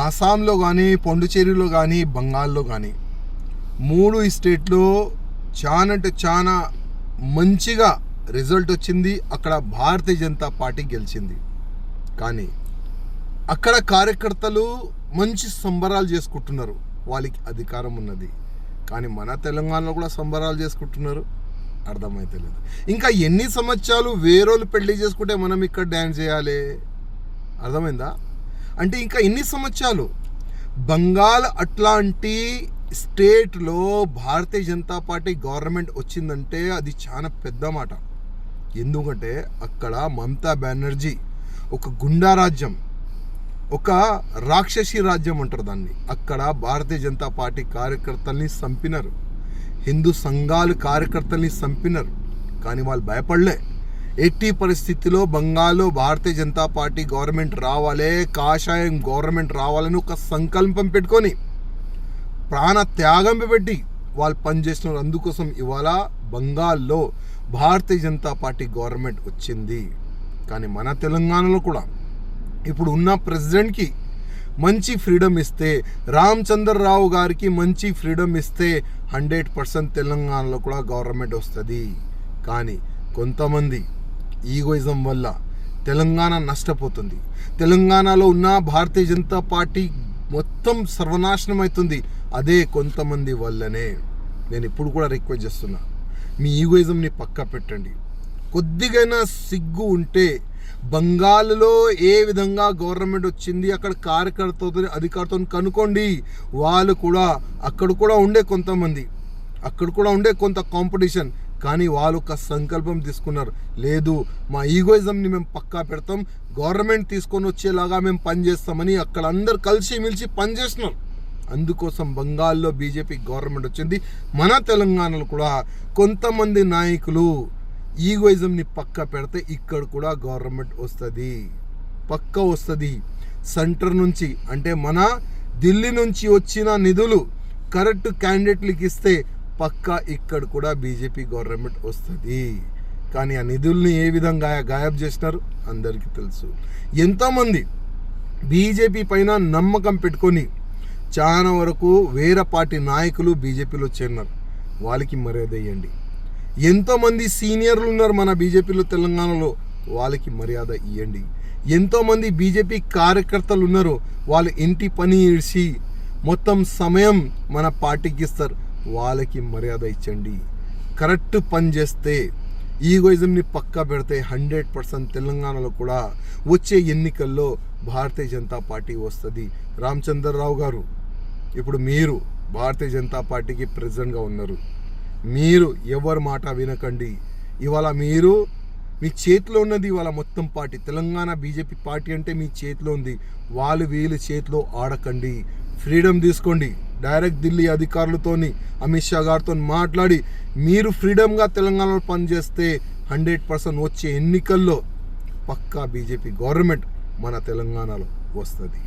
ఆసాంలో కానీ, పాండిచ్చేరిలో కానీ, బంగాల్లో కానీ 3 స్టేట్లో చాలా అంటే చాలా మంచిగా రిజల్ట్ వచ్చింది. అక్కడ భారతీయ జనతా పార్టీ గెలిచింది. కానీ అక్కడ కార్యకర్తలు మంచి సంబరాలు చేసుకుంటున్నారు, వాళ్ళకి అధికారం ఉన్నది. కానీ మన తెలంగాణలో కూడా సంబరాలు చేసుకుంటున్నారు, అర్థమైతే లేదు. ఇంకా ఎన్ని సంవత్సరాలు వేరోళ్ళు పెళ్లి చేసుకుంటే మనం ఇక్కడ డ్యాన్స్ చేయాలి? అర్థమైందా? అంటే ఇంకా ఎన్ని సంవత్సరాలు? బంగాల్ అట్లాంటి స్టేట్లో భారతీయ జనతా పార్టీ గవర్నమెంట్ వచ్చిందంటే అది చాలా పెద్ద మాట. ఎందుకంటే అక్కడ మమతా బెనర్జీ ఒక గుండా రాజ్యం, ఒక రాక్షసి రాజ్యం అంటారు దాన్ని. అక్కడ భారతీయ జనతా పార్టీ కార్యకర్తల్ని చంపినారు, హిందూ సంఘాలు కార్యకర్తల్ని చంపినారు. కానీ వాళ్ళు భయపడలే. ఎట్టి పరిస్థితిలో బంగాల్లో భారతీయ జనతా పార్టీ గవర్నమెంట్ రావాలే, కాషాయం గవర్నమెంట్ రావాలని ఒక సంకల్పం పెట్టుకొని ప్రాణ త్యాగం పెట్టి వాళ్ళు పనిచేస్తున్నారు. అందుకోసం ఇవాళ బంగాల్లో భారతీయ జనతా పార్టీ గవర్నమెంట్ వచ్చింది. కానీ మన తెలంగాణలో కూడా ఇప్పుడు ఉన్న ప్రెసిడెంట్కి మంచి ఫ్రీడమ్ ఇస్తే, రామచంద్రరావు గారికి మంచి ఫ్రీడమ్ ఇస్తే 100% తెలంగాణలో కూడా గవర్నమెంట్ వస్తుంది. కానీ కొంతమంది ఈగోయిజం వల్ల తెలంగాణ నష్టపోతుంది. తెలంగాణలో ఉన్న భారతీయ జనతా పార్టీ మొత్తం సర్వనాశనం అవుతుంది. అదే కొంతమంది వల్లనే. నేను ఇప్పుడు కూడా రిక్వెస్ట్ చేస్తున్నా, మీ ఈగోయిజంని పక్కా పెట్టండి. కొద్దిగైనా సిగ్గు ఉంటే బంగాల్లో ఏ విధంగా గవర్నమెంట్ వచ్చింది, అక్కడ కార్యకర్తలతో అధికారులతో కనుక్కోండి. వాళ్ళు కూడా అక్కడ కూడా ఉండే కొంతమంది, అక్కడ కూడా ఉండే కొంత కాంపిటీషన్. కానీ వాళ్ళు ఒక సంకల్పం తీసుకున్నారు, లేదు మా ఈగోయిజంని మేము పక్కా పెడతాం, గవర్నమెంట్ తీసుకొని వచ్చేలాగా మేము పనిచేస్తామని అక్కడ అందరు కలిసిమెలిసి పనిచేస్తున్నారు. అందుకోసం బంగాల్లో బీజేపీ గవర్నమెంట్ వచ్చింది. మన తెలంగాణలో కూడా కొంతమంది నాయకులు ఈగోయిజంని పక్క పెడితే ఇక్కడ కూడా గవర్నమెంట్ వస్తుంది, పక్క వస్తుంది. సెంటర్ నుంచి అంటే మన ఢిల్లీ నుంచి వచ్చిన నిధులు కరెక్ట్ క్యాండిడేట్లకి ఇస్తే పక్కా ఇక్కడ కూడా బీజేపీ గవర్నమెంట్ వస్తుంది. కానీ ఆ నిధుల్ని ఏ విధంగా గాయబ్ చేసినారు అందరికీ తెలుసు. ఎంతోమంది బీజేపీ పైన నమ్మకం పెట్టుకొని చాలా వరకు వేరే పార్టీ నాయకులు బీజేపీలో చేరినారు, వాళ్ళకి మర్యాద ఇవ్వండి. ఎంతోమంది సీనియర్లు ఉన్నారు మన బీజేపీలో తెలంగాణలో, వాళ్ళకి మర్యాద ఇవ్వండి. ఎంతోమంది బీజేపీ కార్యకర్తలు ఉన్నారు, వాళ్ళు ఇంటి పని ఇడిచి మొత్తం సమయం మన పార్టీకి ఇస్తారు, వాళ్ళకి మర్యాద ఇచ్చండి. కరెక్ట్ పని చేస్తే, ఈగోయిజంని పక్కా పెడితే 100% తెలంగాణలో కూడా వచ్చే ఎన్నికల్లో భారతీయ జనతా పార్టీ వస్తుంది. రామచంద్రరావు గారు, ఇప్పుడు మీరు భారతీయ జనతా పార్టీకి ప్రెసిడెంట్గా ఉన్నారు. మీరు ఎవరి మాట వినకండి. ఇవాళ మీరు మీ చేతిలో ఉన్నది ఇవాళ మొత్తం పార్టీ. తెలంగాణ బీజేపీ పార్టీ అంటే మీ చేతిలో ఉంది. వాళ్ళు వీళ్ళు చేతిలో ఆడకండి, ఫ్రీడమ్ తీసుకోండి. డైరెక్ట్ ఢిల్లీ అధికారులతోని అమిత్ షా గారితో మాట్లాడి మీరు ఫ్రీడమ్గా తెలంగాణలో పనిచేస్తే 100% వచ్చే ఎన్నికల్లో పక్కా బీజేపీ గవర్నమెంట్ మన తెలంగాణలో వస్తుంది.